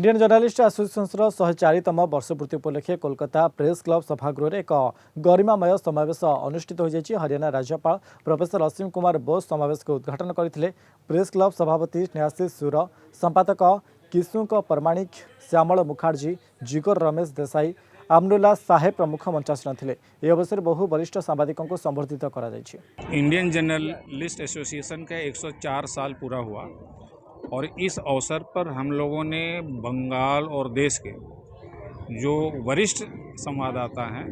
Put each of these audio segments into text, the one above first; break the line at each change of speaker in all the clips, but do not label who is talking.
Indian journalist association 104तम वर्षपूर्ति उपलक्षे कोलकाता प्रेस क्लब सभागृह एक गरिमामय समावेश अनुष्ठित हो जाएगी। हरियाणा राज्यपाल प्रोफेसर असीम कुमार बोस समावेश को उद्घाटन करते। प्रेस क्लब सभापति स्नेहाशीष सुर, संपादक किशुक परमाणिक, श्यामल मुखार्जी, जिगर रमेश देसाई, आमनुल्ला साहेब प्रमुख मंचासीन थे। यह अवसर बहु वरिष्ठ सांबादिकों को संबर्धित करा जायछि।
इंडियन जर्नलिस्ट एसोसिएशन का 104 साल पूरा हुआ और इस अवसर पर हम लोगों ने बंगाल और देश के जो वरिष्ठ संवाददाता हैं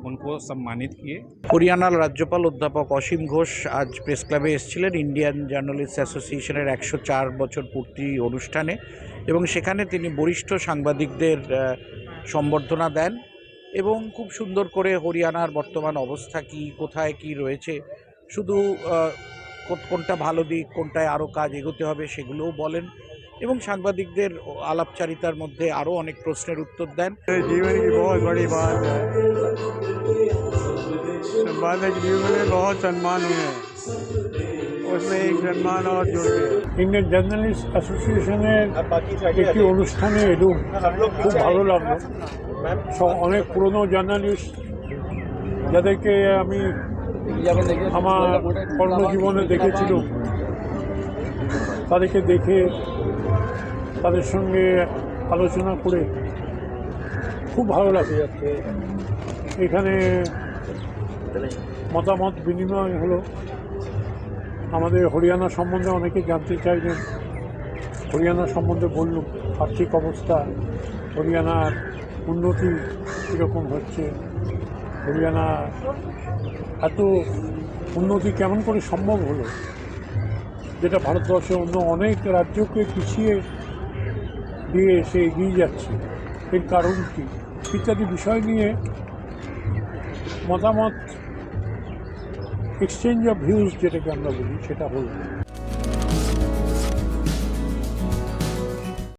उनको सम्मानित किए।
हरियाणार राज्यपाल अध्यापक असीम घोष आज प्रेस क्लाबे एसेছিলেন इंडियन जर्नलिस्ट एसोसिएशনের 104 বছর পূর্তি অনুষ্ঠানে এবং সেখানে তিনি বরিষ্ঠ সাংবাদিকদের সম্বর্ধনা দেন এবং খুব সুন্দর করে হরিয়ানার বর্তমান অবস্থা কি, কোথায় কি রয়েছে, শুধু কোনটা ভালো দিক, কোনটায় আরও কাজ এগোতে হবে সেগুলোও বলেন এবং সাংবাদিকদের আলাপচারিতার মধ্যে আরও অনেক প্রশ্নের উত্তর দেন।
जीवन की बहुत बड़ी बात है, संपादक जीवन में बहुत सम्मान हुए हैं, उसमें एक सम्मान और जुड़ गए।
इंडियन জার্নালিস্ট অ্যাসোসিয়েশনের একটি অনুষ্ঠানে এলুম, খুব ভালো লাগলো। অনেক পুরনো জার্নালিস্ট যাদেরকে আমি আমার কর্মজীবনে দেখেছিলাম, তাদেরকে দেখে তাদের সঙ্গে আলোচনা করে খুব ভালো লাগে। এখানে মতামত বিনিময় হলো। আমাদের হরিয়ানা সম্বন্ধে অনেকে জানতে চাইলেন, হরিয়ানা সম্বন্ধে বললাম, আর্থিক অবস্থা, হরিয়ানার উন্নতি কীরকম হচ্ছে, হরিয়ানা এত উন্নতি কেমন করে সম্ভব হলো, যেটা ভারতবর্ষে অন্য অনেক রাজ্যকে পিছিয়ে দিয়ে এসে এগিয়ে যাচ্ছে, এর কারণ কী ইত্যাদি বিষয় নিয়ে মতামত এক্সচেঞ্জ অফ ভিউজ যেটাকে আমরা বলি সেটা হলো।